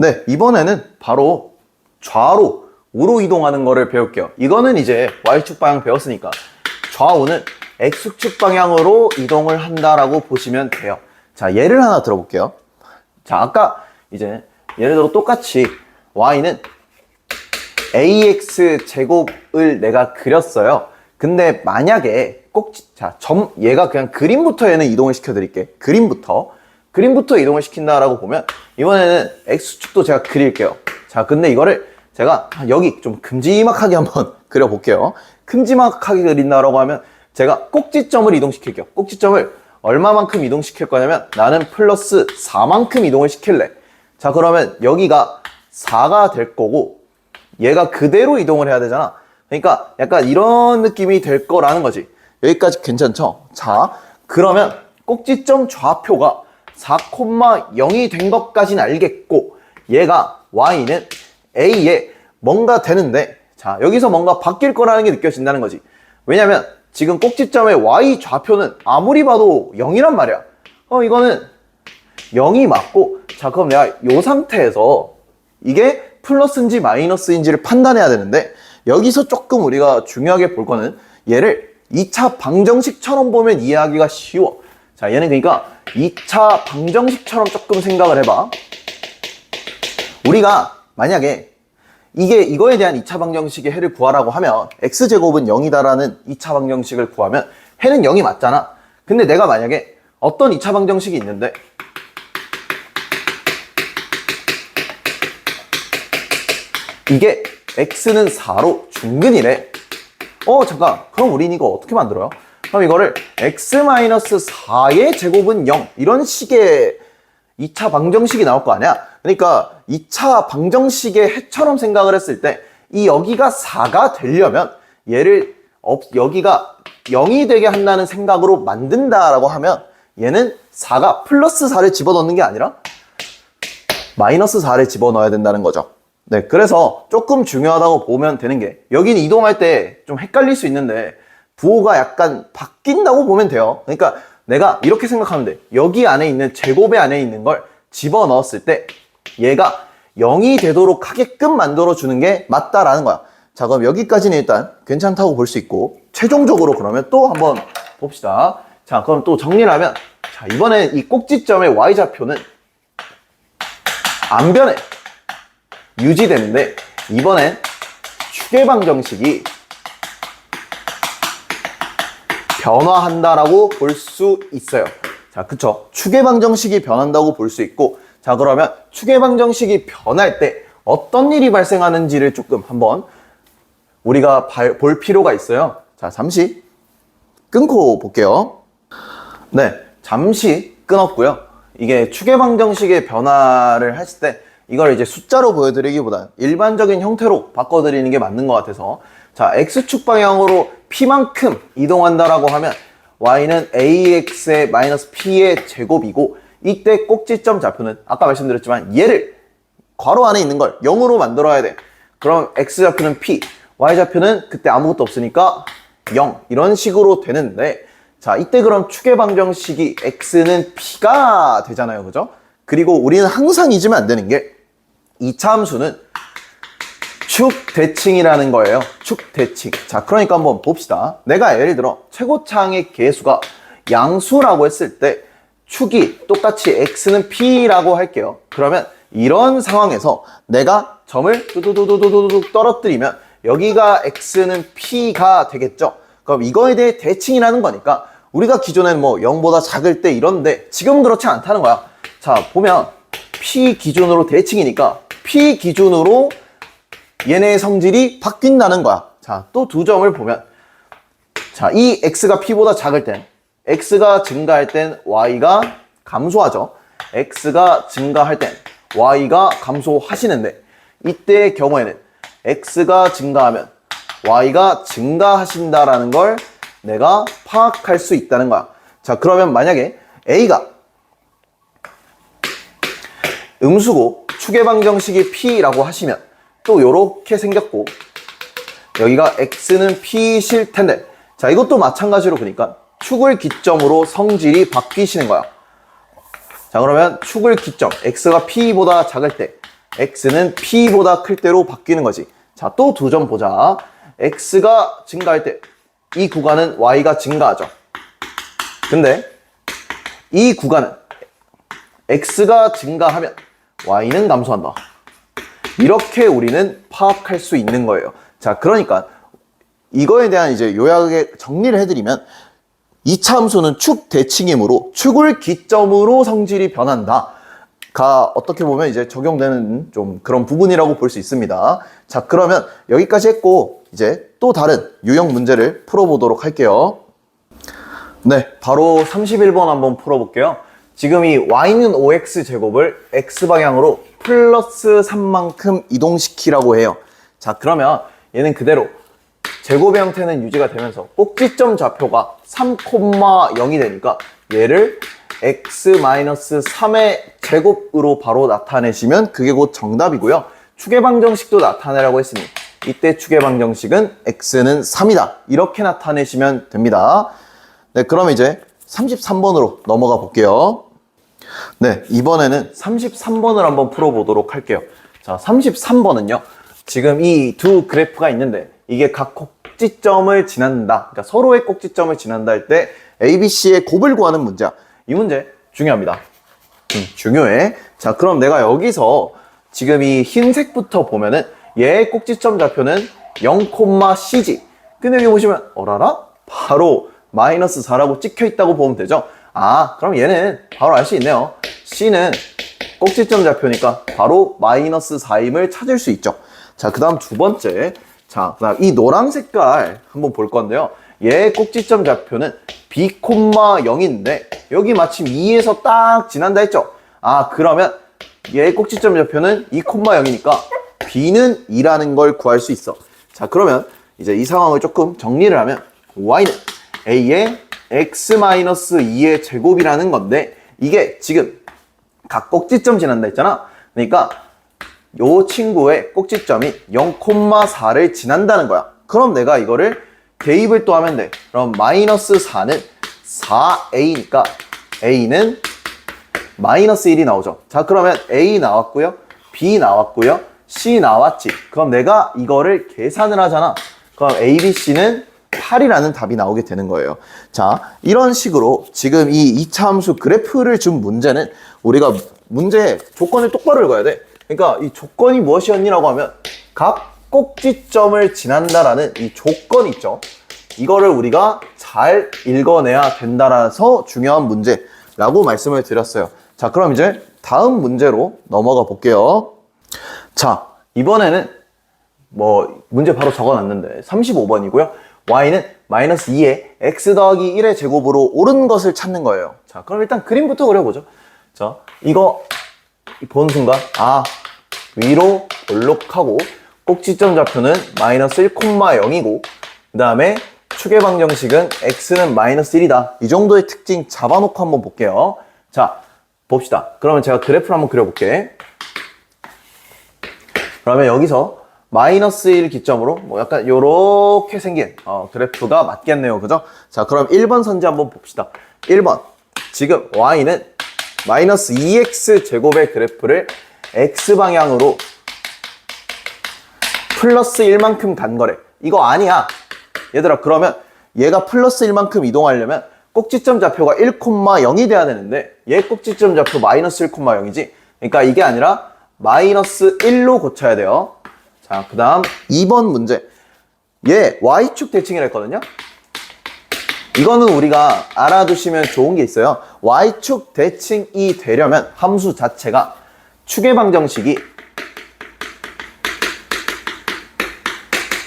네, 이번에는 바로 좌로 우로 이동하는 거를 배울게요. 이거는 이제 Y축 방향 배웠으니까 좌우는 X축 방향으로 이동을 한다라고 보시면 돼요. 자, 예를 하나 들어볼게요. 자, 아까 이제 예를 들어 똑같이 Y는 AX 제곱을 내가 그렸어요. 근데 만약에 얘가 그냥 그림부터 얘는 이동을 시켜드릴게. 그림부터 이동을 시킨다라고 보면 이번에는 X축도 제가 그릴게요. 자, 근데 이거를 제가 여기 좀 큼지막하게 한번 그려볼게요. 큼지막하게 그린다라고 하면 제가 꼭지점을 이동시킬게요. 꼭지점을 얼마만큼 이동시킬 거냐면 나는 플러스 4만큼 이동을 시킬래. 자, 그러면 여기가 4가 될 거고 얘가 그대로 이동을 해야 되잖아. 그러니까 약간 이런 느낌이 될 거라는 거지. 여기까지 괜찮죠? 자, 그러면 꼭지점 좌표가 4,0이 된 것까지는 알겠고 얘가 Y는 A에 뭔가 되는데 자, 여기서 뭔가 바뀔 거라는 게 느껴진다는 거지. 왜냐면 지금 꼭지점의 Y 좌표는 아무리 봐도 0이란 말이야. 이거는 0이 맞고 자, 그럼 내가 이 상태에서 이게 플러스인지 마이너스인지를 판단해야 되는데 여기서 조금 우리가 중요하게 볼 거는 얘를 2차 방정식처럼 보면 이해하기가 쉬워. 자, 얘는 그러니까 2차 방정식처럼 조금 생각을 해봐. 우리가 만약에 이거에 대한 2차 방정식의 해를 구하라고 하면 x제곱은 0이다라는 2차 방정식을 구하면 해는 0이 맞잖아. 근데 내가 만약에 어떤 2차 방정식이 있는데 이게 x는 4로 중근이래. 잠깐. 그럼 우린 이거 어떻게 만들어요? 그럼 이거를 x-4의 제곱은 0 이런 식의 2차 방정식이 나올 거 아니야? 그러니까 2차 방정식의 해처럼 생각을 했을 때 이 여기가 4가 되려면 얘를 여기가 0이 되게 한다는 생각으로 만든다라고 하면 얘는 4가 플러스 4를 집어넣는 게 아니라 마이너스 4를 집어넣어야 된다는 거죠. 네, 그래서 조금 중요하다고 보면 되는 게 여기는 이동할 때 좀 헷갈릴 수 있는데 부호가 약간 바뀐다고 보면 돼요. 그러니까 내가 이렇게 생각하면 돼. 여기 안에 있는 제곱의 안에 있는 걸 집어넣었을 때 얘가 0이 되도록 하게끔 만들어주는 게 맞다라는 거야. 자, 그럼 여기까지는 일단 괜찮다고 볼 수 있고 최종적으로 그러면 또 한번 봅시다. 자, 그럼 또 정리를 하면 자, 이번엔 이 꼭지점의 Y좌표는 안 변해. 유지되는데 이번엔 축의 방정식이 변화한다라고 볼 수 있어요. 자, 그쵸? 축의 방정식이 변한다고 볼 수 있고 자, 그러면 축의 방정식이 변할 때 어떤 일이 발생하는지를 조금 한번 우리가 볼 필요가 있어요. 자, 잠시 끊고 볼게요. 네, 잠시 끊었고요. 이게 축의 방정식의 변화를 했을 때 이걸 이제 숫자로 보여드리기보다 일반적인 형태로 바꿔드리는 게 맞는 것 같아서 자, X축 방향으로 P만큼 이동한다라고 하면 Y는 AX의 마이너스 P의 제곱이고 이때 꼭지점 좌표는 아까 말씀드렸지만 얘를 괄호 안에 있는 걸 0으로 만들어야 돼. 그럼 X좌표는 P, Y좌표는 그때 아무것도 없으니까 0 이런 식으로 되는데 자, 이때 그럼 축의 방정식이 X는 P가 되잖아요. 그죠? 그리고 우리는 항상 잊으면 안 되는 게 2차 함수는 축대칭이라는 거예요. 축대칭. 자, 그러니까 한번 봅시다. 내가 예를 들어 최고차항의 개수가 양수라고 했을 때 축이 똑같이 x는 p라고 할게요. 그러면 이런 상황에서 내가 점을 두두두두두두 떨어뜨리면 여기가 x는 p가 되겠죠. 그럼 이거에 대해 대칭이라는 거니까 우리가 기존에는 뭐 0보다 작을 때 이런데 지금 그렇지 않다는 거야. 자, 보면 p 기준으로 대칭이니까 p 기준으로 얘네의 성질이 바뀐다는 거야. 자, 또 두 점을 보면 자, 이 x가 p보다 작을 땐 x가 증가할 땐 y가 감소하죠. x가 증가할 땐 y가 감소하시는데 이때의 경우에는 x가 증가하면 y가 증가하신다라는 걸 내가 파악할 수 있다는 거야. 자, 그러면 만약에 a가 음수고 축의 방정식이 p라고 하시면 또 요렇게 생겼고 여기가 x는 p실 텐데 자, 이것도 마찬가지로 보니까 축을 기점으로 성질이 바뀌시는 거야. 자, 그러면 축을 기점 x가 p보다 작을 때 x는 p보다 클 때로 바뀌는 거지. 자, 또 두 점 보자. x가 증가할 때 이 구간은 y가 증가하죠. 근데 이 구간은 x가 증가하면 y는 감소한다. 이렇게 우리는 파악할 수 있는 거예요. 자, 그러니까 이거에 대한 이제 요약에 정리를 해드리면 2차 함수는 축 대칭이므로 축을 기점으로 성질이 변한다. 가 어떻게 보면 이제 적용되는 좀 그런 부분이라고 볼 수 있습니다. 자, 그러면 여기까지 했고 이제 또 다른 유형 문제를 풀어보도록 할게요. 네, 바로 31번 한번 풀어볼게요. 지금 이 y는 5x 제곱을 x 방향으로 플러스 3만큼 이동시키라고 해요. 자, 그러면 얘는 그대로 제곱의 형태는 유지가 되면서 꼭지점 좌표가 3,0이 되니까 얘를 x-3의 제곱으로 바로 나타내시면 그게 곧 정답이고요. 축의 방정식도 나타내라고 했으니 이때 축의 방정식은 x는 3이다. 이렇게 나타내시면 됩니다. 네, 그럼 이제 33번으로 넘어가 볼게요. 네, 이번에는 33번을 한번 풀어보도록 할게요. 자, 33번은요. 지금 이 두 그래프가 있는데 이게 각 꼭지점을 지난다. 그러니까 서로의 꼭지점을 지난다 할 때 ABC의 곱을 구하는 문제야. 이 문제 중요합니다. 중요해. 자, 그럼 내가 여기서 지금 이 흰색부터 보면은 얘의 꼭지점 좌표는 0,c지. 근데 여기 보시면 어라라? 바로 마이너스 4라고 찍혀 있다고 보면 되죠. 아, 그럼 얘는 바로 알 수 있네요. C는 꼭지점 좌표니까 바로 마이너스 4임을 찾을 수 있죠. 자, 그 다음 두 번째. 자, 그 다음 이 노란 색깔 한번 볼 건데요. 얘의 꼭지점 좌표는 B,0인데 여기 마침 2에서 딱 지난다 했죠. 아, 그러면 얘의 꼭지점 좌표는 2,0이니까 B는 2라는 걸 구할 수 있어. 자, 그러면 이제 이 상황을 조금 정리를 하면 Y는 A의 x-2의 제곱이라는 건데 이게 지금 각 꼭지점 지난다 했잖아. 그러니까 요 친구의 꼭지점이 0,4를 지난다는 거야. 그럼 내가 이거를 대입을 또 하면 돼. 그럼 마이너스 4는 4a니까 a는 마이너스 1이 나오죠. 자, 그러면 a 나왔고요. b 나왔고요. c 나왔지. 그럼 내가 이거를 계산을 하잖아. 그럼 a, b, c는 8이라는 답이 나오게 되는 거예요. 자, 이런 식으로 지금 이 2차 함수 그래프를 준 문제는 우리가 문제 조건을 똑바로 읽어야 돼. 그러니까 이 조건이 무엇이었니라고 하면 각 꼭지점을 지난다라는 이 조건 있죠. 이거를 우리가 잘 읽어내야 된다라서 중요한 문제라고 말씀을 드렸어요. 자, 그럼 이제 다음 문제로 넘어가 볼게요. 자, 이번에는 문제 바로 적어놨는데 35번이고요. y는 마이너스 2에 x 더하기 1의 제곱으로 옳은 것을 찾는 거예요. 자, 그럼 일단 그림부터 그려보죠. 자, 이거 보는 순간 위로 볼록하고 꼭지점 좌표는 마이너스 1,0이고 그 다음에 축의 방정식은 x는 마이너스 1이다. 이 정도의 특징 잡아놓고 한번 볼게요. 자, 봅시다. 그러면 제가 그래프를 한번 그려볼게. 그러면 여기서 마이너스 1 기점으로 약간 요렇게 생긴 그래프가 맞겠네요. 그죠? 자, 그럼 1번 선지 한번 봅시다. 1번. 지금 y는 마이너스 2x 제곱의 그래프를 x방향으로 플러스 1만큼 간 거래. 이거 아니야. 얘들아, 그러면 얘가 플러스 1만큼 이동하려면 꼭지점 좌표가 1,0이 돼야 되는데 얘 꼭지점 좌표 마이너스 1,0이지. 그러니까 이게 아니라 마이너스 1로 고쳐야 돼요. 자, 그 다음 2번 문제. 얘 y축 대칭이라 했거든요. 이거는 우리가 알아두시면 좋은 게 있어요. y축 대칭이 되려면 함수 자체가 축의 방정식이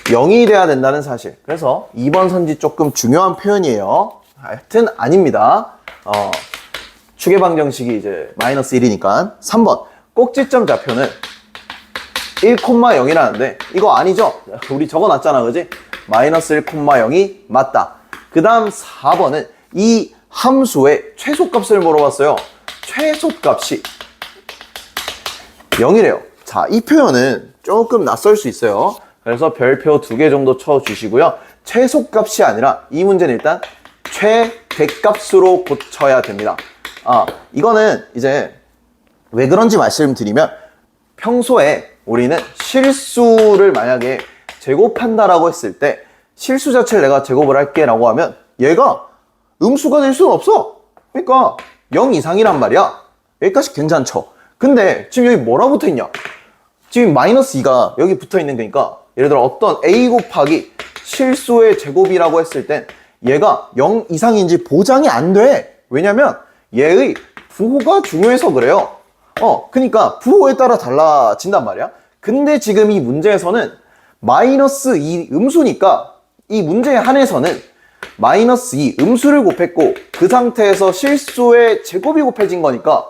0이 돼야 된다는 사실. 그래서 2번 선지 조금 중요한 표현이에요. 하여튼 아닙니다. 축의 방정식이 이제 마이너스 1이니까. 3번. 꼭지점 좌표는 1,0이라는데 이거 아니죠? 우리 적어놨잖아, 그지? 마이너스 1,0이 맞다. 그 다음 4번은 이 함수의 최소값을 물어봤어요. 최소값이 0이래요. 자, 이 표현은 조금 낯설 수 있어요. 그래서 별표 2개 정도 쳐주시고요. 최소값이 아니라 이 문제는 일단 최대값으로 고쳐야 됩니다. 이거는 이제 왜 그런지 말씀드리면 평소에 우리는 실수를 만약에 제곱한다라고 했을 때 실수 자체를 내가 제곱을 할게 라고 하면 얘가 음수가 될 수는 없어. 그러니까 0 이상이란 말이야. 여기까지 괜찮죠. 근데 지금 여기 뭐라 붙어 있냐? 지금 마이너스 2가 여기 붙어 있는 거니까 예를 들어 어떤 a 곱하기 실수의 제곱이라고 했을 땐 얘가 0 이상인지 보장이 안 돼. 왜냐면 얘의 부호가 중요해서 그래요. 그러니까 부호에 따라 달라진단 말이야. 근데 지금 이 문제에서는 마이너스 2 음수니까 이 문제에 한해서는 마이너스 2 음수를 곱했고 그 상태에서 실수의 제곱이 곱해진 거니까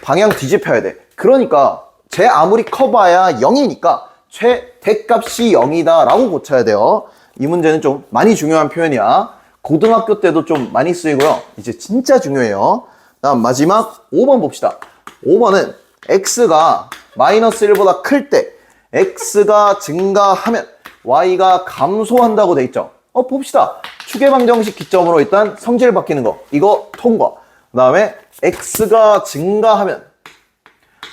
방향 뒤집혀야 돼. 그러니까 제 아무리 커봐야 0이니까 최대값이 0이다 라고 고쳐야 돼요. 이 문제는 좀 많이 중요한 표현이야. 고등학교 때도 좀 많이 쓰이고요. 이제 진짜 중요해요. 다음 마지막 5번 봅시다. 5번은 x가 마이너스 1보다 클 때 x가 증가하면 y가 감소한다고 돼 있죠. 봅시다. 추계방정식 기점으로 일단 성질 바뀌는 거 이거 통과. 그 다음에 x가 증가하면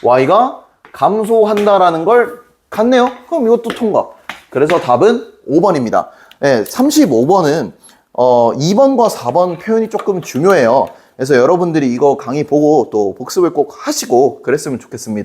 y가 감소한다라는 걸 같네요. 그럼 이것도 통과. 그래서 답은 5번입니다. 네, 35번은 2번과 4번 표현이 조금 중요해요. 그래서 여러분들이 이거 강의 보고 또 복습을 꼭 하시고 그랬으면 좋겠습니다.